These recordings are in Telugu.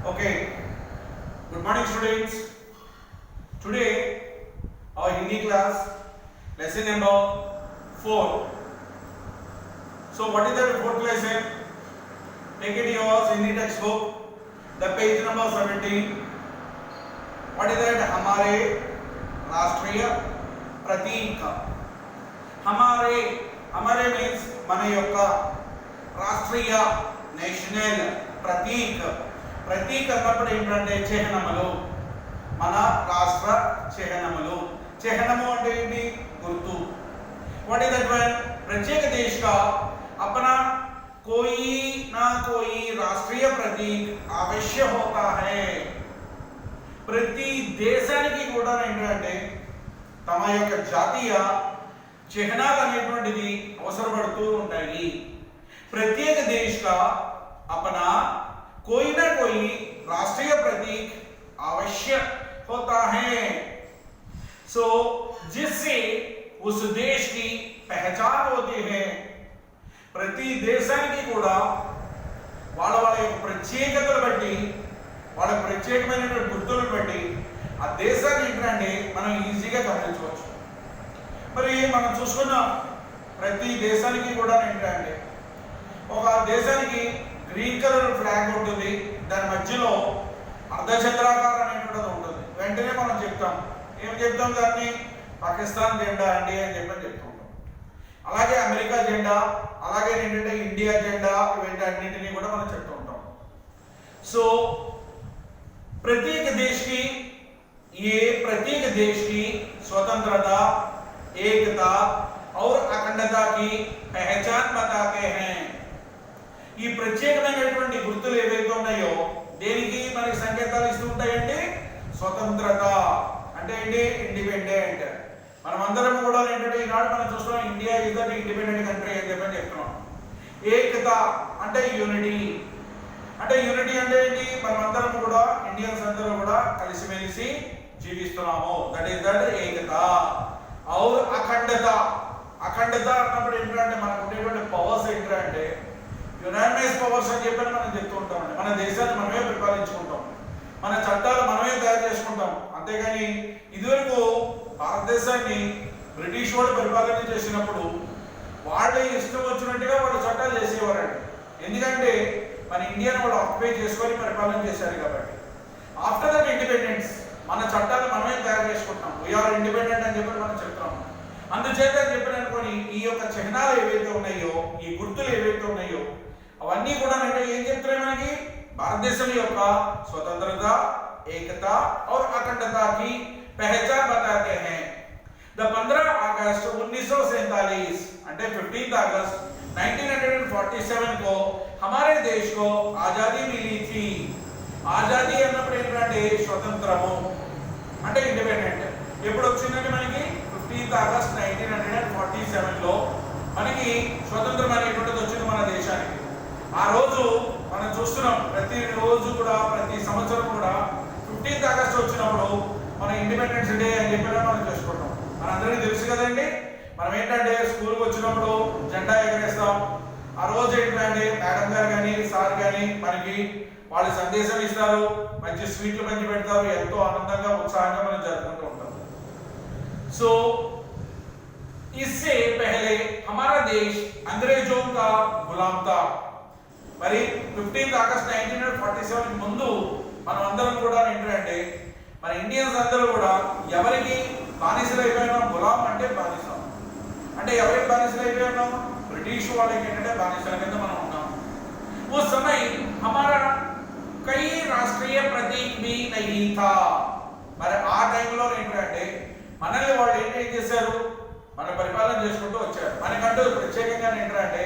Okay, good morning students. Today our Hindi class lesson number 4. So what is that fourth lesson? Take it yours Hindi textbook, the page number 17. What is that? हमारे राष्ट्रीय प्रतीक. हमारे means మన యొక్క రాష్ట్రీయ నేషనల్ ప్రతీక అన్నప్పుడు ఏంటంటే చిహ్నములు, మన రాష్ట్ర చిహ్నములు. చిహ్నము అంటే ఏంటి? గుర్తు. What is that one? प्रत्येक देश का अपना कोई ना कोई राष्ट्रीय प्रतीक अवश्य होता है. ప్రతి దేశానికి కూడా ఏంటంటే తమ యొక్క జాతీయ చిహ్నాలు అనేటువంటిది అవసరపడుతూ ఉంటాయి. प्रत्येक देश का अपना कोई ना कोई राष्ट्रीय प्रतीक अवश्य होता है. सो जिससे उस देश की पहचान होती है. ప్రతి దేశానికి కూడా వాళ్ళ యొక్క ప్రత్యేకతలు బట్టి, వాళ్ళ ప్రత్యేకమైనటువంటి గుర్తులను బట్టి ఆ దేశాన్ని ఏంటంటే మనం ఈజీగా గమనించవచ్చు. మరి మనం చూసుకున్నాం ప్రతి దేశానికి కూడా ఏంటంటే ఒక దేశానికి గ్రీన్ కలర్ ఫ్లాగ్ ఉంటుంది, దాని మధ్యలో అర్ధచంద్రాకారం అనేటువంటిది ఉంటుంది. వెంటనే మనం చెప్తాం, ఏం చెప్తాం? దాన్ని పాకిస్తాన్ జెండా అండి అని చెప్పని చెప్తూ ఉంటాం. అలాగే అమెరికా జెండా, అలాగే ఏంటంటే ఇండియా జెండా, ఇవన్నీ అన్నింటినీ కూడా మనం చెప్తూ ఉంటాం. సో प्रत्येक देश की स्वतंत्रता, एकता और अखंडता की पहचान बताते हैं. ఈ ప్రత్యేకమైనటువంటి గుర్తులు ఏవైతే ఉన్నాయో దేనికి మనకి సంకేతాలు ఇస్తూ ఉంటాయంటే స్వతంత్రత అంటే ఏంటి? ఇండిపెండెంట్. మనం అందరం కూడా ఏంటంటే ఈనాడు మనం చూస్తున్నాం India is the independent country అని చెప్పని చెప్తున్నాం. ఏకత అంటే యూనిటీ. అంటే యూనిటీ అంటే ఏంటి? మనం అందరం కూడా ఇండియన్స్ అందరూ కూడా కలిసిమెలిసి జీవిస్తున్నాము. దట్ ఈస్ దట్ ఏకత. ఔర్ అఖండత అన్నప్పుడు ఏంటంటే మనకు ఉండేటువంటి పవర్స్ ఏంటంటే యునానిమస్ పవర్స్ అని చెప్పని మనం చెప్తూ ఉంటామండి. మన దేశాన్ని మనమే పరిపాలించుకుంటాం, మన చట్టాలు మనమే తయారు చేసుకుంటాం. అంతేగాని ఇదివరకు భారతదేశాన్ని బ్రిటిష్ వాళ్ళు పరిపాలన చేసినప్పుడు వాళ్ళే ఇష్టం వచ్చినట్టుగా వాళ్ళు చట్టాలు చేసేవారండి. ఎందుకంటే మన ఇండియాను వాళ్ళు ఆక్యుపై చేసుకొని పరిపాలన చేశారు కాబట్టి. ఆఫ్టర్ దట్ ఇండిపెండెన్స్ మన చట్టాలు మనమే తయారు చేసుకుంటాం. వీఆర్ ఇండిపెండెంట్ అని చెప్పి మనం చెప్తాం. అందుచేత చెప్పిన అనుకోని ఈ యొక్క చిహ్నాలు ఏవైతే ఉన్నాయో, ఈ గుర్తులు ఏవైతే ఉన్నాయో అవన్నీ కూడా అంటే ఏం చెప్తున్నాయి? మనకి భారతదేశం యొక్క స్వతంత్రత, ఏకత और अखंडता की पहचान बताते हैं. द 15 अगस्त 1947 అంటే 15 अगस्त 1947 को हमारे देश को आजादी मिली थी. ఆజాదీ అన్నప్పుడు ఏంటంటే స్వతంత్రము అంటే ఇండిపెండెంట్. ఎప్పుడు వచ్చిందంటే మనకి 15 ఆగస్ట్ 1947 లో మనకి స్వతంత్రం అనేటువంటిది వచ్చింది మన దేశానికి. ఆ రోజు మనం చూస్తున్నాం ప్రతి రోజు కూడా, ప్రతి సంవత్సరం కూడా 15 ఆగస్ట్ వచ్చినప్పుడు మన ఇండిపెండెన్స్ డే అని చెప్పి మనం చేసుకుంటాం. మనందరికీ తెలుసు కదండి. మనం ఏంటంటే స్కూల్కి వచ్చినప్పుడు జెండా ఎగరేస్తాం. ఆ రోజు ఏంటంటే మేడం గారు కానీ సార్ కానీ మనకి వాళ్ళు సందేశం ఇస్తారు, మంచి స్వీట్లు పంచి పెడతారు, ఎంతో ఆనందంగా ఉత్సాహంగా మనం జరుపుకుంటూ ఉంటాం. సో इससे पहले हमारा देश अंग्रेजों का गुलाम था. మరి 15 ఆగస్ట్ 1947 ముందు మనం అందరం కూడా ఏంటంటే మన ఇండియన్స్ అందరూ కూడా ఎవరికి బానిసలు అయిపోయినాం? గులాం అంటే బానిస. అంటే ఎవరికి బానిసలు అయిపోయినాం? బ్రిటిష్ వాళ్ళకి ఏంటంటే బానిసల కింద మనం ఉన్నాం. उस समय हमारा कई राष्ट्रीय प्रतीक भी नहीं था. మరి ఆ టైంలో ఏంటంటే మనల్ని వాళ్ళు ఏం చేశారు? మన పరిపాలన చేసుకుంటూ వచ్చారు. మనకంటూ ప్రత్యేకంగా ఏంటంటే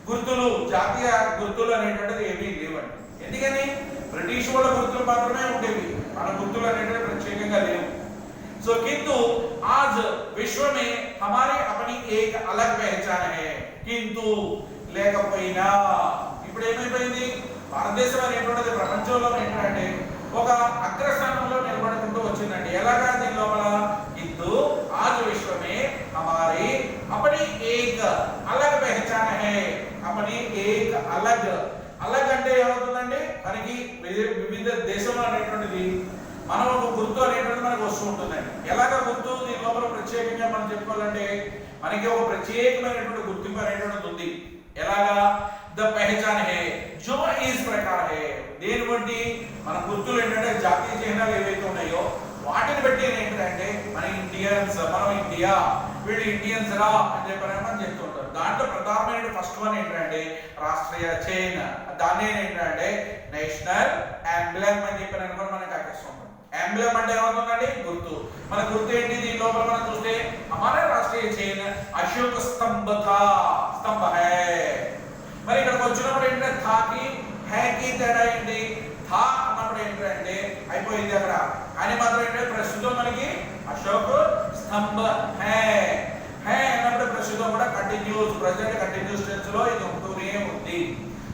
గుర్తులు, జాతీయ గుర్తులు అనేటువంటిది ఏమీ లేవండి. ఎందుకని? బ్రిటిష్ వాళ్ళ గుర్తులు మాత్రమే ఉండేవి, మన గుర్తులు అనేటువంటి ప్రత్యేకంగా లేవు. సో किंतु आज विश्व में हमारी अपनी एक अलग पहचान है. किंतु లేకపోయినా ఇప్పుడు ఏమైపోయింది? భారతదేశం అనేటువంటిది ప్రపంచంలో ఏంటంటే ఒక అగ్రస్థానంలో నిలబడుకుంటూ వచ్చిందండి. ఎలాగా? దీని లోపల किंतु आज विश्व में हमारी अपनी एक अलग पहचान है. अपनी एक अलग అంటే ఏమవుతుందండి? మనకి వివిధ దేశంలో అనేటువంటిది మనం ఒక గుర్తు అనేటువంటి మనకు వస్తూ ఉంటుందండి. ఎలాగ గుర్తు దీని లోపల ప్రత్యేకంగా మనం చెప్పుకోవాలంటే మనకి ఒక ప్రత్యేకమైనటువంటి గుర్తింపు అనేటువంటిది ఉంది. ఎలాగా ద పెహచాన్ హే జో ఇస్ ప్రకార్ హే, దేని బట్టి మన గుర్తులు ఏంటంటే జాతీయ చిహ్నాలు ఏవైతే ఉన్నాయో వాటిని బట్టి ఏంటంటే మన ఇండియన్స్, మనం ఇండియా, వీళ్ళు ఇండియన్స్ రా అని చెప్పని మనం చెప్తూ ఉంటారు. దాంట్లో ప్రధానమైన ఫస్ట్ వన్ ఏంటంటే రాష్ట్రీయ చైన్, దాన్ని ఏంటంటే నేషనల్ ఎంబ్లెమ్ అని చెప్పి అనుకుని మనకి అనిపిస్తుంటాం. ఎంబ్లెమ్ అంటే ఏమవుతుందండి? గుర్తు. మన గుర్తు ఏంటి? దీని లోపల మనం చూస్తే हमारा राष्ट्रीय चेन अशोक स्तंभ था, स्तंभ है. మరి ఇక్కడికి వచ్చినప్పుడు ఏంటంటే థాకి హ్యాకి తేడా ఏంటి? థా అన్నప్పుడు ఏంటంటే అయిపోయింది అక్కడ, కానీ మాత్రం ఏంటంటే ప్రస్తుతం మనకి అశోక్ స్తంభ హై, హై అన్నప్పుడు ప్రస్తుతం కూడా కంటిన్యూస్, ప్రెజెంట్ కంటిన్యూస్ టెన్స్ లో ఇది ఉంటూనే ఉంది.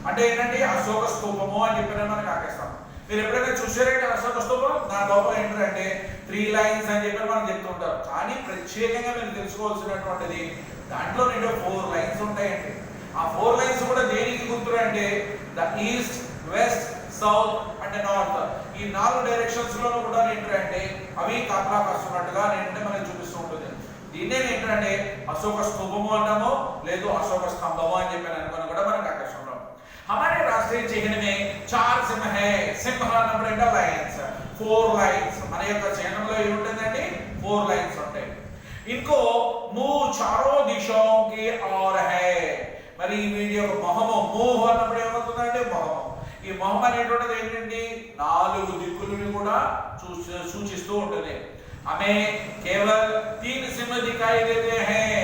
అంటే ఏంటంటే అశోక స్తూపము అని చెప్పిన మనకి ఆకేస్తాం. మీరు ఎప్పుడైనా చూసారంటే అశోక స్తూపం దాని లోపల ఏంటంటే 3 లైన్స్ అని చెప్పి మనం చెప్తుంటారు. కానీ ప్రత్యేకంగా మీరు తెలుసుకోవాల్సినటువంటిది దాంట్లో 4 లైన్స్ ఉంటాయండి. ఆ 4 లైన్స్ కూడా దేనికి గుర్తులు అంటే the east, west, south and north, ఈ 4 డైరెక్షన్స్ లో కూడా ఏంటంటే అవి కాపలా కాస్తున్నట్టుగా ఏంటంటే మనకి చూపిస్తూ ఉంటుంది. దీన్నే ఏంటంటే అశోక స్తూపము అంటాము, లేదు అశోక స్తంభము అని చెప్పి అనుకుని కూడా మనకి ఆకర్షణ. हमारे राष्ट्रीय चिन्ह में 4 सिंह है. सिंह అన్నప్పుడు ఏంటంటే లైన్స్, 4 లైన్స్. మన యొక్క చిహ్నంలో ఏముంటుందండి? 4 లైన్స్ ఉంటాయి. इनको मुंह चारों दिशाओं की ओर है. మరి ఈ వీడియో మొహము, ముహ్ అన్నప్పుడు ఏమవుతుందంటే మొహము. ఈ మొహం అనేటువంటిది ఏంటండి? 4 దిక్కులను కూడా సూచిస్తూ ఉంటుంది. हमें केवल 3 सिंह दिखाई देते हैं.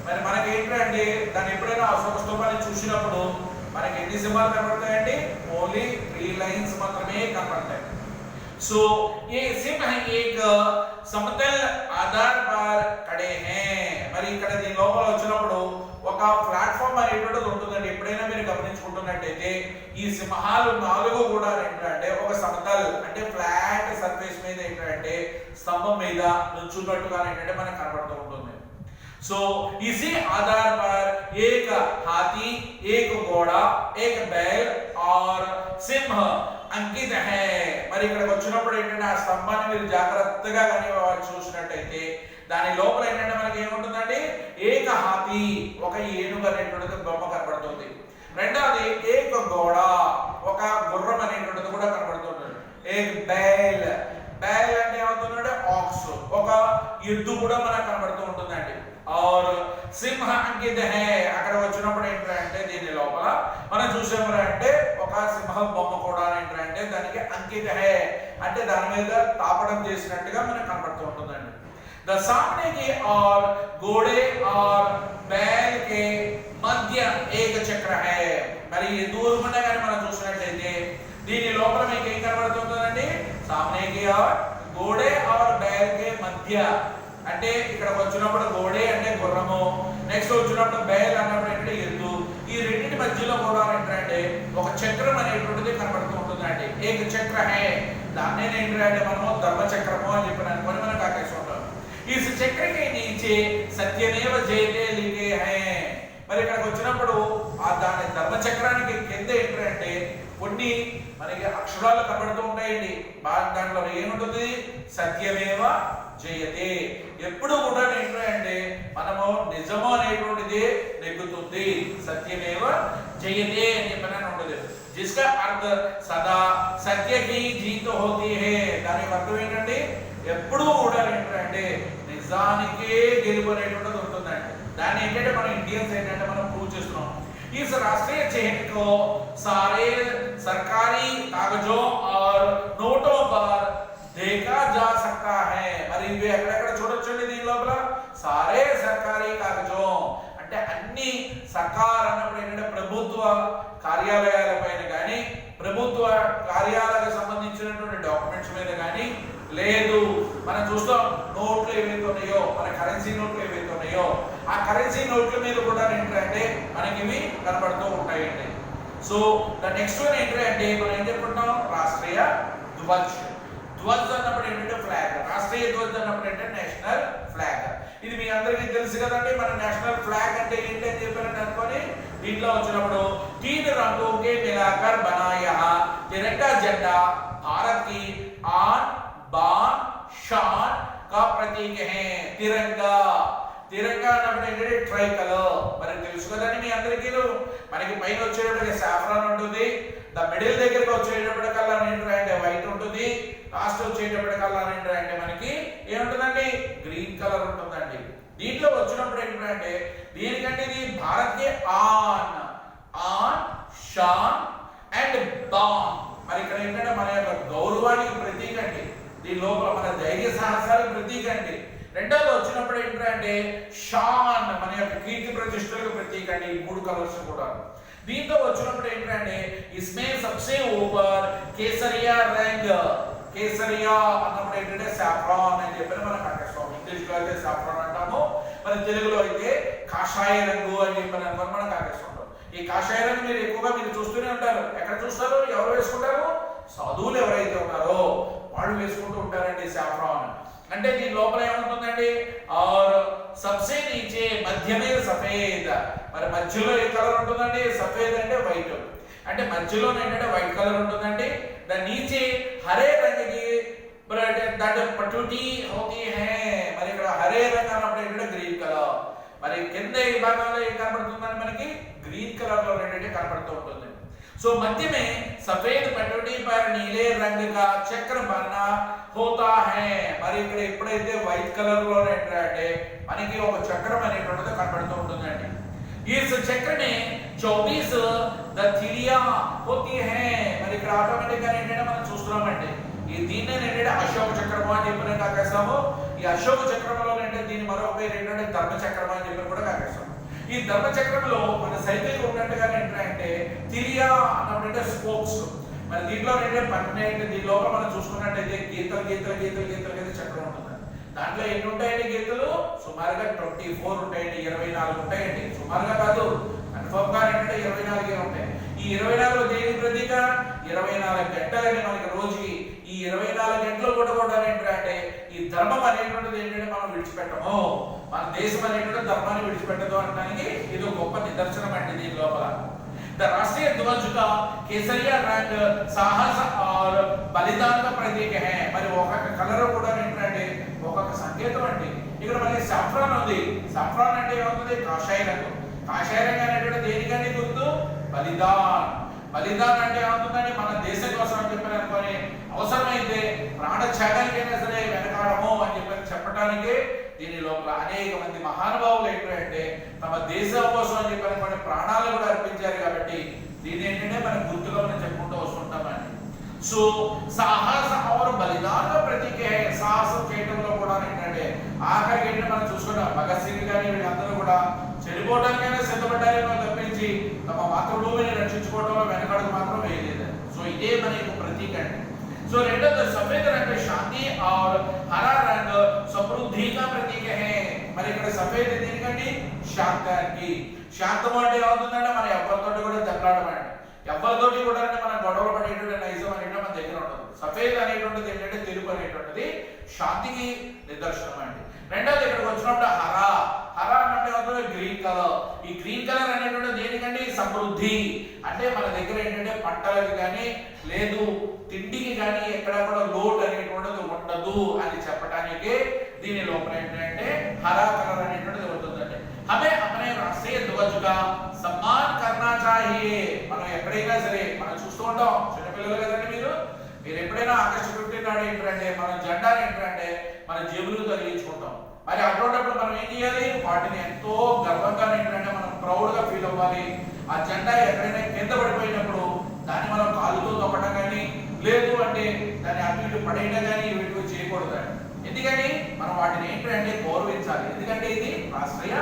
మరి మనకి ఏంటంటే దాన్ని ఎప్పుడైనా అశోక స్తూపాన్ని చూసినప్పుడు మనకి ఎన్ని సింహాలు కనబడతాయండి? ఓన్లీ 3 లైన్స్ మాత్రమే కనబడతాయి. సో ये सिंह एक समतल आधार पर खड़े हैं. మరి ఇక్కడ దీని లోపల వచ్చినప్పుడు ఒక ప్లాట్ఫామ్ అనేటువంటిది ఉంటుందండి. ఎప్పుడైనా మీరు గమనించుకుంటున్నట్టయితే ఈ సింహాలు 4 కూడా ఏంటంటే ఒక సమతల్ అంటే ఫ్లాట్ సర్ఫేస్ మీద ఏంటంటే స్తంభం మీద నుంచున్నట్టుగా ఏంటంటే మనకు కనబడుతూ ఉంటుంది. सो इसी आधार पर एक हाथी, एक घोड़ा, एक बैल और सिंह अंकित है. మరి ఇక్కడికి వచ్చినప్పుడు ఏంటంటే ఆ స్తంభాన్ని మీరు జాగ్రత్తగా కానీ చూసినట్టయితే దాని లోపల ఏంటంటే మనకి ఏముంటుందండి? ఏక హాతీ, ఒక ఏనుగు అనేటువంటిది బొమ్మ కనబడుతుంది. రెండవది ఏక ఘోడ, ఒక గుర్రం అనేటువంటిది కూడా కనబడుతుంది. ఏక బైల్, బైల్ అంటే ఏమవుతుందంటే ఆక్స్, ఒక ఎద్దు కూడా మనకు కనబడుతూ ఉంటుందండి. और सिंह अंकित है, అక్కడ వచ్చినప్పుడు ఏంటంటే దీని లోపల మనం చూసాము అంటే ఒక సింహం బొమ్మ కూడా ఏంటంటే దానికి అంకిత హై అంటే దాని మీద తాపడం చేసినట్టుగా మనకు కనబడుతూ ఉంటుందండి. द सामने की और घोड़े और बैल के मध्य एक चक्र है. మరి ఈ దూరమున గాని మనం చూసినట్లయితే దీని లోపల మీకు ఏం కనబడుతుందండి? सामने की और घोड़े और बैल के मध्य అంటే ఇక్కడ వచ్చినప్పుడు గోడే అంటే గుర్రము, నెక్స్ట్ వచ్చినప్పుడు బైల్ అన్నప్పుడు ఏంటంటే ఎద్దు, ఈ రెండింటి మధ్యలో కూడా ఏంటంటే ఒక చక్రం అనేటువంటిది కనబడుతూ ఉంటుందండి. ఏక చక్ర హై, దాన్నే ఏంటంటే మనము ధర్మ చక్రము అని చెప్పి అనుకొని మనకు ఆకర్షిస్తాం. ఈ చక్రకి నీచే సత్యమేవ జయతే లిఖే హై. మరి ఇక్కడికి వచ్చినప్పుడు ఆ దాని ధర్మ చక్రానికి కింద ఏంటంటే కొన్ని మనకి అక్షరాలు కనబడుతూ ఉంటాయండి. దాంట్లో ఏముంటుంది? సత్యమేవ జయతే. ఎప్పుడు కూడా ఏంటంటే మనము నిజము అనేటువంటిది నెగ్గుతుంది. సత్యమేవ జయతే అని చెప్పని ఉంటుంది. जिसका अर्थ सदा सत्य की जीत होती है. దాని అర్థం ఏంటంటే ఎప్పుడు కూడా ఏంటంటే నిజానికే గెలుపు అనేటువంటిది ఉంటుందండి. దాన్ని ఏంటంటే మన ఇండియన్స్ ఏంటంటే మనం ప్రూవ్ చేస్తున్నాం. इस राष्ट्रीय चिन्ह को सारे सरकारी कागजों और नोटों पर देखा जा सकता है. మరి ఇవి ఎక్కడెక్కడ చూడొచ్చండి దీని లోపల? సారే సర్కారీ కాగజం అంటే అన్ని సర్కార్ అన్నప్పుడు ఏంటంటే ప్రభుత్వ కార్యాలయాల పైన కానీ ప్రభుత్వ కార్యాలయాలకు సంబంధించినటువంటి డాక్యుమెంట్స్ మీద కానీ లేదు మనం చూస్తాం నోట్లు ఏవైతే ఉన్నాయో మన కరెన్సీ నోట్లు ఏవైతే ఉన్నాయో ఆ కరెన్సీ నోట్ల మీద కూడా ఏంటంటే మనకి ఇవి కనబడుతూ ఉంటాయండి. సో ద నెక్స్ట్ వన్ ఏంటంటే మనం ఏం చెప్పుకుంటాం? రాష్ట్రీయ ధ్వజ్. ధ్వజ్ అన్నప్పుడు ఏంటంటే ఫ్లాగ్. రాష్ట్రీయ ధ్వజ్ అన్నప్పుడు ఏంటంటే నేషనల్ ఫ్లాగ్. ఇది మీ అందరికీ తెలుసు కదండి. మన నేషనల్ ఫ్లాగ్ అంటే ఏంటి అని చెప్పారని అనుకొని దీంట్లో వచ్చినప్పుడు 3 रंगों के मिलाकर बना यह तिरंगा झंडा भारत की आन बान शान का प्रतीक है। तिरंगा తిరంగా అంటే ట్రై కలర్ మనకి తెలుసు కదండి మీ అందరికీ మనకి పైన వచ్చేటప్పటికి సాఫ్రాన్ ఉంటుంది ద మిడిల్ దగ్గరికి వచ్చేటప్పటికల్లా ఏంటంటే వైట్ ఉంటుంది లాస్ట్ వచ్చేటప్పటికల్లా ఏంటంటే మనకి ఏముంటుందండి గ్రీన్ కలర్ ఉంటుందండి దీంట్లో వచ్చినప్పుడు ఏంటంటే దీనికంటే ఇది భారత్ కే ఆన్ ఆన్ షాన్ అండ్ బాన్ మరి ఇక్కడ ఏంటంటే మన యొక్క గౌరవానికి ప్రతీక అండి దీని లోపల మన ధైర్య సాహసాలకు ప్రతీక అండి రెండోది వచ్చినప్పుడు ఏంటంటే షాన్ మన యొక్క కీర్తి ప్రతిష్టలకు ప్రతీక అండి ఈ మూడు కలర్స్ కూడా దీంతో వచ్చినప్పుడు ఏంటంటే ఇస్మే సబ్సే ఊపర్ కేసరియా రంగ్ కేసరియా అన్నప్పుడు ఏంటంటే సాఫ్రాన్ అని చెప్పి మనం కనిపిస్తాం ఇంగ్లీష్ లో అయితే సాఫ్రాన్ అంటాము మన తెలుగులో అయితే కాషాయ రంగు అని చెప్పి మనం కనిపిస్తుంటాం ఈ కాషాయ రంగు మీరు ఎక్కువగా మీరు చూస్తూనే ఉంటారు ఎక్కడ చూస్తారు ఎవరు వేసుకుంటారు సాధువులు ఎవరైతే ఉన్నారో వాళ్ళు వేసుకుంటూ ఉంటారండి సాఫ్రాన్ అంటే దీని లోపల ఏముంటుందండి और सबसे नीचे मध्य में सफेद మరి మధ్యలో ఏ కలర్ ఉంటుందండి సఫేద్ అంటే వైట్ అంటే మధ్యలో ఏంటంటే వైట్ కలర్ ఉంటుందండి ద नीचे हरे रंग की दट पटुटी होती है మరి ఇక్కడ హరే రంగు అన్నప్పుడు ఏంటంటే గ్రీన్ కలర్ మరి కింద ఈ భాగంలో ఏం కనబడుతుందండి మనకి గ్రీన్ కలర్ లో ఏంటంటే కనబడుతూ ఉంటుంది सो मध्य में सफेद पटुटी पर नीले रंग का चक्र बना होता है మరి ఇక్కడ ఎప్పుడైతే వైట్ కలర్ లో ఏంటంటే మనకి ఒక చక్రం అనేటువంటిది కనబడుతూ ఉంటుందండి इस चक्र में 24 दथिलियां होती हैं మరి ఇక్కడ ఆటోమేటిక్ గా ఏంటంటే మనం చూస్తున్నామండి ఈ దీన్నే ఏంటంటే అశోక చక్రము అని చెప్పి కాకేస్తాము ఈ అశోక చక్రంలో ఏంటంటే దీని మరొక పేరు ఏంటంటే ధర్మ చక్రం అని చెప్పి కూడా కాకేస్తాము ఈ ధర్మ చక్రంలో మన సైకిల్ ఉన్నట్టుగా ఏంటంటే తిలియా అన్నటువంటి స్పోక్స్ మరి దీంట్లో ఏంటంటే 12 దీని లోపల మనం చూసుకున్నట్టయితే గీతలు చక్రం ఉంటుంది దాంట్లో ఎన్ని ఉంటాయండి గీతలు సుమారుగా 24 ఉంటాయండి 24 ఉంటాయండి సుమారుగా కాదు కన్ఫర్మ్ గా ఏంటంటే 24 ఉంటాయి ఈ 24 దేని ప్రతీక 24 గంటలని మనకి రోజుకి ఈ 24 గంటలు కూడా ఏంటంటే ఈ ధర్మం అనేటువంటిది ఏంటంటే మనం విడిచిపెట్టము మన దేశం అనేటువంటి ధర్మాన్ని విడిచిపెట్టదు అనడానికి ఇది ఒక గొప్ప నిదర్శనం అండి దీని లోపల द राष्ट्रीय ध्वज का केसरिया रंग साहस और बलिदान का प्रतीक है మరి ఒక్కొక్క కలర్ కూడా ఏంటంటే ఒక్కొక్క సంకేతం అండి ఇక్కడ మనకి సాఫ్రాన్ ఉంది సాఫ్రాన్ అంటే ఏమవుతుంది కాషాయ రంగు అనేటువంటి దేనికంటే గుర్తు బలిదాన్ బలిదాన్ అంటే ఏమవుతుందండి మన దేశం కోసం అని చెప్పి అనుకొని అవసరమైతే ప్రాణ త్యాగానికైనా సరే వెనకాడము అని చెప్పి చెప్పడానికి దీని లోపల అనేక మంది మహానుభావులు ఏంటంటే తమ దేశం కోసం అని చెప్పి అనుకోని ప్రాణాలు కూడా అర్పించారు కాబట్టి దీని ఏంటంటే మన గుర్తుగా మనం చెప్పుకుంటూ వస్తుంటామండి సో సాహస और बलिदान का प्रतीक है సాహసం చేయడంలో కూడా ఏంటంటే ఆఖరికి ఏంటంటే మనం చూసుకుంటాం భగత్ సింగ్ గాని వీళ్ళందరూ కూడా చెడిపోవడానికైనా సిద్ధపడ్డారేమో తప్పించి తమ మాతృభూమిని రక్షించుకోవడంలో వెనకడుగు మాత్రం వేయలేదు సో ఇదే మన యొక్క ప్రతీక అండి సో రెండోది సఫేद रंग शांति और हरा रंग समृद्धि का प्रतीक है మరి ఇక్కడ సఫేద్ దేనికండి శాంతానికి శాంతం అంటే ఏమవుతుందంటే మన ఎవరితోటి కూడా దెబ్బలాడమండి ఎవరితోటి కూడా మన గొడవలు పడేటువంటి నైజం అనేది మన దగ్గర ఉండదు సఫేద్ అనేటువంటిది ఏంటంటే తెలుపు అనేటువంటిది శాంతికి నిదర్శనం అండి రెండోది ఇక్కడికి వచ్చినప్పుడు హరా అంటే అవుతుంది గ్రీన్ కలర్ ఈ గ్రీన్ కలర్ అనేటువంటిది దేనికండి సమృద్ధి అంటే మన దగ్గర ఏంటంటే పంటలకు కానీ లేదు తిండికి కానీ ఎక్కడ కూడా లోటు అనేటువంటిది ఉండదు అని చెప్పడానికి దీని లోపల ఏంటంటే హరా కలర్ అనేటువంటిది ఉంటుందండి हमें अपने राष्ट्रीय ध्वज का सम्मान करना चाहिए మనం ఎక్కడైనా సరే మనం చూస్తూ ఉంటాం చిన్న పిల్లలు కదండి మీరు ఎప్పుడైనా ఆగస్టు 15 నాడు ఏంటంటే మన జెండాని ఏంటంటే మన జేబులో తగిలించుకుంటాం మరి అటువంటిప్పుడు మనం ఏం చేయాలి వాటిని ఎంతో గర్వంగా ఏంటంటే మనం ప్రౌడ్ గా ఫీల్ అవ్వాలి ఆ జెండా ఎక్కడైనా కింద పడిపోయినప్పుడు దాన్ని మనం కాలుతో తొక్కడం కానీ లేదు అంటే దాన్ని అటు ఇటు పడేయడం కానీ వీటికి చేయకూడదు ఎందుకని మనం వాటిని ఏంటంటే గౌరవించాలి ఎందుకంటే ఇది రాష్ట్రీయ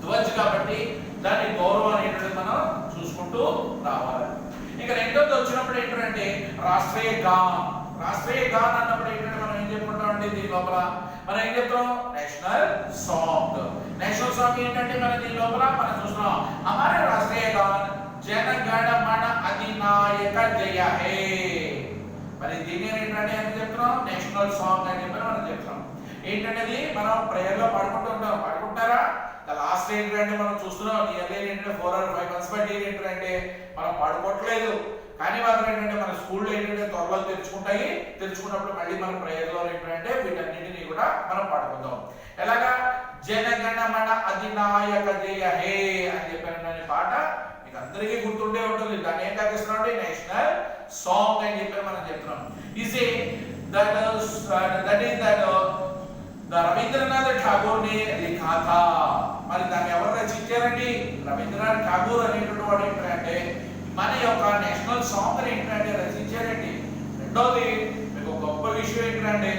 ధ్వజ్ కాబట్టి దాని గౌరవం అనేటువంటిది మనం చూసుకుంటూ రావాలి ఇక రెండోది వచ్చినప్పుడు ఏంటంటే రాష్ట్రీయ గాన్ అన్నప్పుడు ఏంటంటే మనం ఏం చెప్పుకుంటాం అంటే దీని లోపల మనం ఏం చెప్తాం నేషనల్ సాంగ్ ఏంటంటే మన దీని లోపల మనం చూస్తున్నాం हमारे राष्ट्रीय गान जन गण मन अधिनायक जय हे మరి దీన్ని ఏంటంటే ఏం చెప్తున్నాం నేషనల్ సాంగ్ అని చెప్పి మనం చెప్తున్నాం ఏంటంటే మనం ప్రేయర్ లో పాడుకుంటారా లాస్ట్ ఏంటంటే మనం చూస్తున్నాం నియర్లీ ఏంటంటే 4 or 5 months బట్టి ఏంటంటే మనం పాడుకోవట్లేదు కానీ మాత్రం ఏంటంటే మన స్కూల్లో ఏంటంటే త్వరలో తెరుచుకుంటాయి, తెరుచుకున్నప్పుడు మళ్ళీ మన ప్రేయర్లో ఏంటంటే వీటన్నిటిని కూడా మనం పాడుకుందాం. ఎలాగా జనగణమన అధినాయక జయ హే అని చెప్పిన పాట మీకు అందరికీ గుర్తుండే ఉంటుంది. దాన్ని ఏం తగ్గిస్తున్నాం అంటే నేషనల్ సాంగ్ అని చెప్పి మనం చెప్తున్నాం. ఇస్ రవీంద్రనాథ్ ఠాగూర్ ని లిఖా థా. మరి దాన్ని ఎవరు రచించారండి? రవీంద్రనాథ్ ఠాగూర్ అనేటువంటి వాడు ఏంటంటే మన యొక్క నేషనల్ సాంగ్ ఏంటంటే రచించారండి. రెండోది మీకు గొప్ప విషయం ఏంటంటే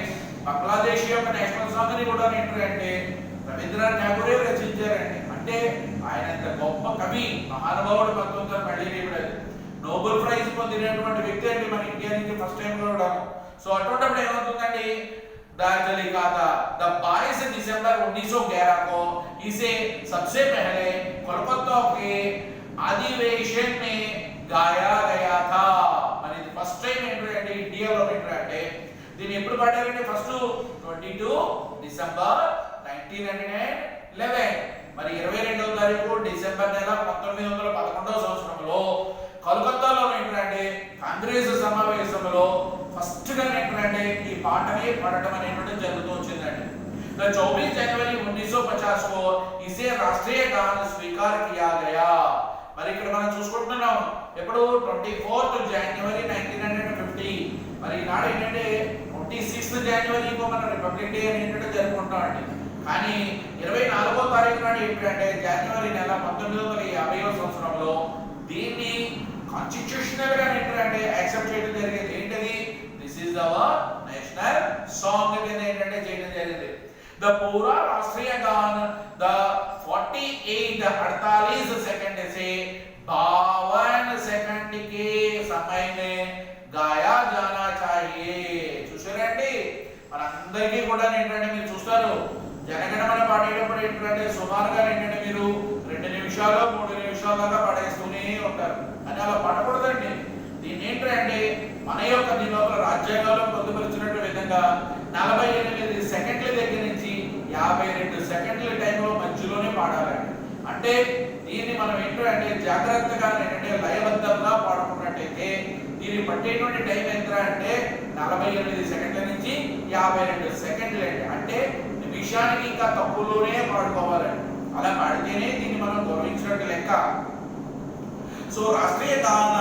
బంగ్లాదేశ్ యొక్క నేషనల్ సాంగ్ ని కూడా ఏంటంటే రవీంద్రనాథ్ ఠాగూరే రచించారండి. అంటే ఆయన ఎంత గొప్ప కవి, మహానుభావుడు. 1912 నోబెల్ ప్రైజ్ పొందినటువంటి వ్యక్తి అండి మన ఇండియా నుంచి ఫస్ట్ టైం కూడా. సో అటువంటిప్పుడు ఏమవుతుందండి, लिखा था द 22 दिसंबर 1911 को इसे सबसे पहले कोलकाता के अधिवेशन में गाया गया था. మరి ఇది ఫస్ట్ టైం ఏంటంటే ఇండియాలో ఏంటంటే దీన్ని ఎప్పుడు పాడారంటే ఫస్ట్ 22 డిసెంబర్ 1911. మరి 22వ తారీఖు డిసెంబర్ నెల 1911వ సంవత్సరంలో కోల్కతాలో ఏంటంటే కాంగ్రెస్ సమావేశంలో ఫస్ట్ గా ఏంటంటే ఈ పాటని పాడటం అనేటువంటి జరుగుతూ వచ్చిందండి. 24 जनवरी 1950 को इसे राष्ट्रीय गान स्वीकार किया गया. మరి ఇక్కడ మనం చూసుకుంటున్నాం ఎప్పుడు 24th జనవరి 1950. మరి ఈనాడు ఏంటంటే 26th జనవరి కు మనం రిపబ్లిక్ డే అనేటువంటి జరుపుకుంటాం అండి. కానీ 24వ తారీఖు నాడు ఏంటంటే జనవరి నెల 1950వ సంవత్సరంలో దీన్ని కాన్స్టిట్యూషనల్ గా ఏంటంటే యాక్సెప్ట్ చేయడం జరిగింది. ఏంటది? This is our national song కింద ఏంటంటే చేయడం జరిగింది. द पूरा राष्ट्रीय गान द 48 सेकंड से 52 सेकंड के समय में गाया जाना चाहिए. చూసారండి మనందరికీ కూడా ఏంటంటే మీరు చూస్తారు జనగణమన పాడేటప్పుడు ఏంటంటే సుమారుగా ఏంటంటే మీరు 2 నిమిషాలు 3 నిమిషాల దాకా పాడేస్తూనే ఉంటారు. అని అలా పాడకూడదండి. దీన్ని ఏంటంటే మన యొక్క దీని లోపల రాజ్యాంగంలో పొందుపరిచినట్టు విధంగా 48 సెకండ్ల దగ్గర నుంచి 52 సెకండ్ల టైంలో మధ్యలోనే పాడాలండి. అంటే దీన్ని మనం ఏంటంటే జాగ్రత్తగా ఏంటంటే లయబద్ధంగా పాడుకున్నట్టయితే దీన్ని పట్టేటువంటి టైం ఎంత అంటే 48 సెకండ్ల నుంచి 52 సెకండ్లు అండి. అంటే నిమిషానికి ఇంకా తక్కువలోనే పాడుకోవాలండి. అలా పాడితేనే దీన్ని మనం గౌరవించినట్టు లెక్క. సో రాష్ట్రీయ గాన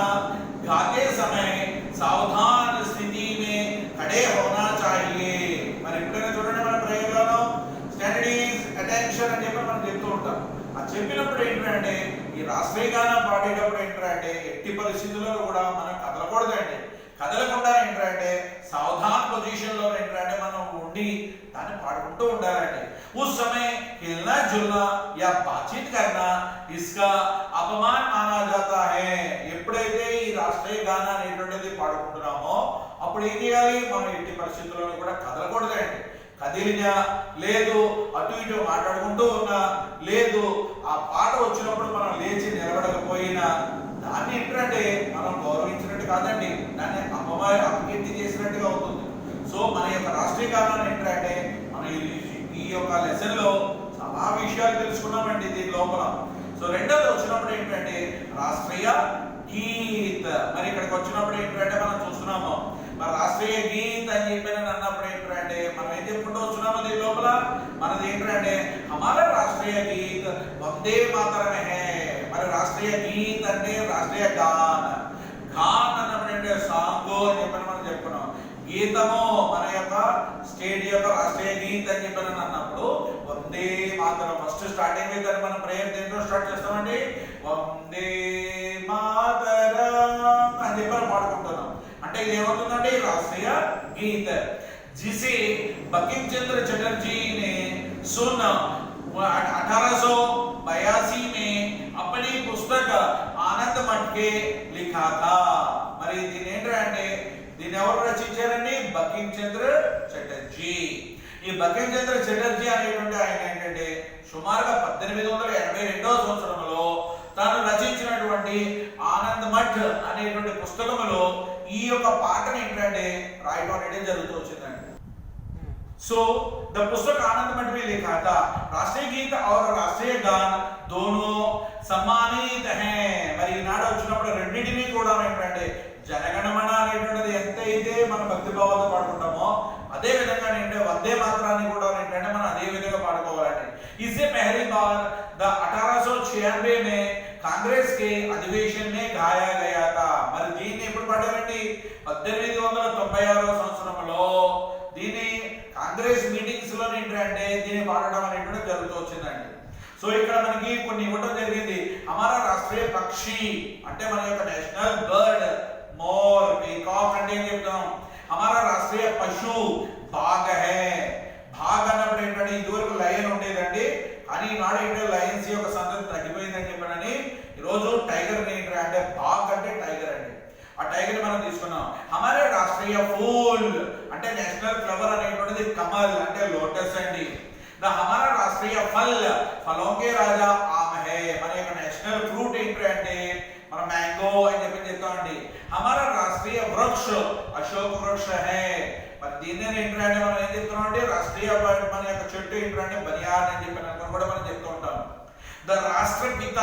गाते समय सावधान स्थिति में खड़े होना चाहिए. మరి ఎప్పుడైనా చూడండి మన ప్రేయర్లో స్టాండర్డ్ అటెన్షన్ అని చెప్పి మనం చెప్తూ ఉంటాం. ఆ చెప్పినప్పుడు ఏంటంటే ఈ రాష్ట్రీయ గానం పాడేటప్పుడు ఏంటంటే ఎట్టి పరిస్థితుల్లో కూడా మనం కదలకూడదండి. కదలకుండా ఏంటంటే సావధాన్ పొజిషన్ లో ఏంటంటే మనం ఉండి దాన్ని పాడుకుంటూ ఉండాలండి. उस समय हिलना जुलना या बातचीत करना इसका अपमान माना जाता है. ఎప్పుడైతే ఈ రాష్ట్రీయ గానం అనేటువంటిది పాడుకుంటున్నామో అప్పుడు ఏం చేయాలి? మనం ఎట్టి పరిస్థితుల్లో కూడా కదలకూడదండి. కదిలినా లేదు, అటు ఇటు మాట్లాడుకుంటూ ఉన్నా లేదు, ఆ పాట వచ్చినప్పుడు మనం లేచి నిలబడకపోయినా దాన్ని ఏంటంటే మనం గౌరవించినట్టు కాదండి, దాన్ని అపకీర్తి చేసినట్టుగా అవుతుంది. సో మన యొక్క రాష్ట్రీయ గానం ఏంటంటే మనం ఈ యొక్క లెసన్ లో చాలా విషయాలు తెలుసుకున్నామండి దీని లోపల. సో రెండోది వచ్చినప్పుడు ఏంటంటే రాష్ట్రీయ గీత్. మరి ఇక్కడికి వచ్చినప్పుడు ఏంటంటే మనం చూస్తున్నాము మరి రాష్ట్రీయ గీత్ అని చెప్పి అన్నప్పుడు ఏంటంటే మనం ఏం చెప్పుకుంటూ వస్తున్నామో దీని లోపల మనది ఏంటంటే హమారా రాష్ట్రీయ గీత్ వందే మాతరమే హే. మరి రాష్ట్రీయ గీత్ అంటే రాష్ట్రీయ గాన్. గాన్ అన్నప్పుడు ఏంటంటే సాంగ్ అని చెప్పి మనం చెప్పుకున్నాం. గీతము మన యొక్క స్టేట్ యొక్క రాష్ట్రీయ గీత్ అని చెప్పి అన్నప్పుడు వందే మాతరం ఫస్ట్ స్టార్టింగ్ అయితే మనం ప్రేయర్ దేంట్లో స్టార్ట్ చేస్తామండి, వందే మాతరం అని చెప్పి పాడుకుంటున్నాం. అంటే ఇది ఏమవుతుందంటే రాష్ట్రీయ గీత్. जिसे बंकिम चंद्र चटर्जी ने सन 1882 में अपनी पुस्तक आनंद मठ के लिखा था. మరి దీని ఏంటంటే దీన్ని ఎవరు రచించారండి? బంకిం చంద్ర చటర్జీ. ఈ బంకిం చంద్ర చటర్జీ అనేటువంటి ఆయన ఏంటంటే సుమారుగా 1882వ సంవత్సరంలో తాను రచించినటువంటి ఆనంద్ మఠ్ అనేటువంటి పుస్తకంలో ఈ యొక్క పాటను ఏంటంటే రాయటం అనేది జరుగుతూ వచ్చిందండి. सो द पुस्तक आनंद मठ में लिखा था राष्ट्रीय गीत और राष्ट्रीय गान दोनों सम्मानित हैं. మరి ఈనాడు వచ్చినప్పుడు రెండింటినీ కూడా ఏంటంటే జనగణమన అనేటువంటిది ఎంతైతే మన భక్తి భావంతో పాడుకుంటామో అదే విధంగా ఏంటంటే వందే మాత్రాన్ని కూడా ఏంటంటే మనం అదే విధంగా పాడుకోవాలండి. इससे पहली बार द 1896 में कांग्रेस के अधिवेशन में गाया गया था. మరి దీన్ని ఎప్పుడు పాడారండి? 1896వ సంవత్సరంలో దీన్ని కాంగ్రెస్ మీటింగ్స్ లో ఏంటంటే దీన్ని పాడడం అనేటువంటి జరుగుతూ వచ్చిందండి. సో ఇక్కడ మనకి కొన్ని ఇవ్వడం జరిగింది. हमारा राष्ट्रीय पक्षी అంటే మన యొక్క నేషనల్ బర్డ్ మోర్, పీకాక్ అంటే ఏం చెప్తాం. हमारा राष्ट्रीय पशु बाघ है. బాగ్ అన్నప్పుడు ఏంటంటే ఇదివరకు లయన్ ఉండేదండి, కానీ ఈనాడు ఏంటంటే లయన్స్ యొక్క సంతతి తగ్గిపోయిందని చెప్పానని ఈరోజు టైగర్ ఏంటంటే బాగ్ అంటే టైగర్ అండి. ఆ టైగర్ మనం తీసుకున్నాం. हमारे राष्ट्रीय फूल అంటే నేషనల్ ఫ్లవర్ అనేటువంటిది కమల్ అంటే లోటస్ అండి. हमारा राष्ट्रीय फल फलों के राजा आम है. మన యొక్క నేషనల్ ఫ్రూట్ ఏంటంటే మన మ్యాంగో అని చెప్తామండి. हमारा राष्ट्रीय वृक्ष अशोक वृक्ष है. మరి దీన్ని ఏంటంటే మనం ఏం చెప్తున్నాం అంటే రాష్ట్రీయ మన యొక్క చెట్టు ఏంటంటే బనియాన్ అని చెప్పిన కూడా మనం చెప్తూ ఉంటాం. ద రాష్ట్రపిత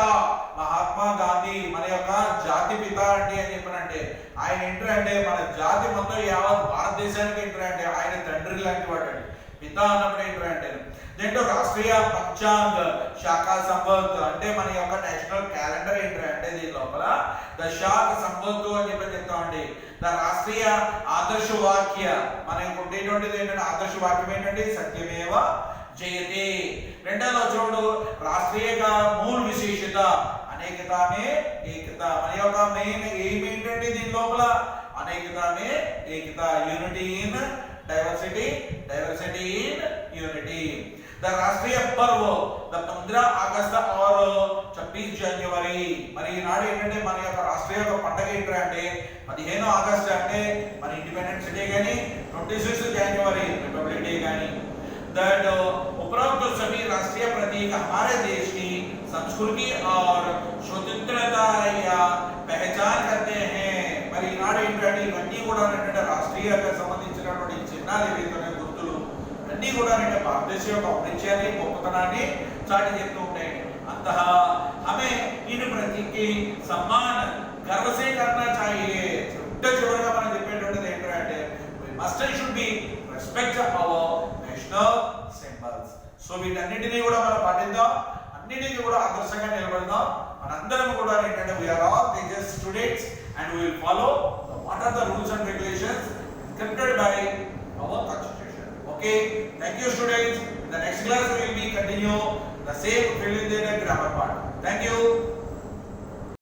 మహాత్మా గాంధీ మన యొక్క జాతి పిత అండి అని చెప్పానంటే ఆయన ఏంటంటే మన జాతి మొత్తం యావత్ భారతదేశానికి ఏంటంటే ఆయన తండ్రి లాంటి వాడు అండి. పిత అన్నప్పుడు ఏంటంటే దీంట్లో రాష్ట్రీయ పంచాంగ్ శాఖ సంవత్ అంటే మన యొక్క నేషనల్ క్యాలెండర్ ఏంటంటే దీని లోపల దశాఖ సంవత్ అని చెప్తామండి. ద రాష్ట్రీయ ఆదర్శ వాక్య మనకు ఉండేటువంటిది ఏంటంటే ఆదర్శ వాక్యం ఏంటంటే సత్యమేవ జయతే. రెండోది చూడు రాష్ట్రీయ మూల విశేషత అనేకతా మే ఏకత. మన యొక్క మెయిన్ ఎయిమ్ ఏంటంటే దీని లోపల అనేకతా మే ఏకత, unity in diversity, diversity in unity. The राष्ट्रीय पर्व द 15 अगस्त और 26 जनवरी. మరి ఈనాడు ఏంటంటే మన యొక్క రాష్ట్రీయ పండుగ ఏంటంటే 15 ఆగస్ట్ అంటే మన ఇండిపెండెన్స్ డే గాని 26 जनवरी रिपब्लिक डे गानी. दैट उपरोक्त सभी राष्ट्रीय प्रतीक हमारे देश की संस्कृति और स्वतंत्रता या पहचान करते हैं. మరి ఈనాడు ఏంటంటే ఇవన్నీ కూడా ఏంటంటే రాష్ట్రీయకు సంబంధించినటువంటి చిహ్నాలు ఏవైతే గుర్తులు అన్నీ కూడా అంటే భారతదేశం యొక్క ఔన్నత్యాన్ని గొప్పతనాన్ని చాటి చెప్తూ ఉంటాయి. अंतः हमें इन प्रतीक की सम्मान गर्व से करना चाहिए. చివరిగా మనం చెప్పేటువంటిది ఏంటంటే we must and should be respect our national symbols. So వీటన్నిటిని కూడా మనం పాటిద్దాం, అన్నిటికీ కూడా ఆదర్శంగా నిలబడదాం. మనందరం కూడా ఏంటంటే we are all teachers students and we will follow what are the rules and regulations scripted by our constitution. Okay, thank you students. In the next class we will be continue the same fill in the grammar part. Thank you.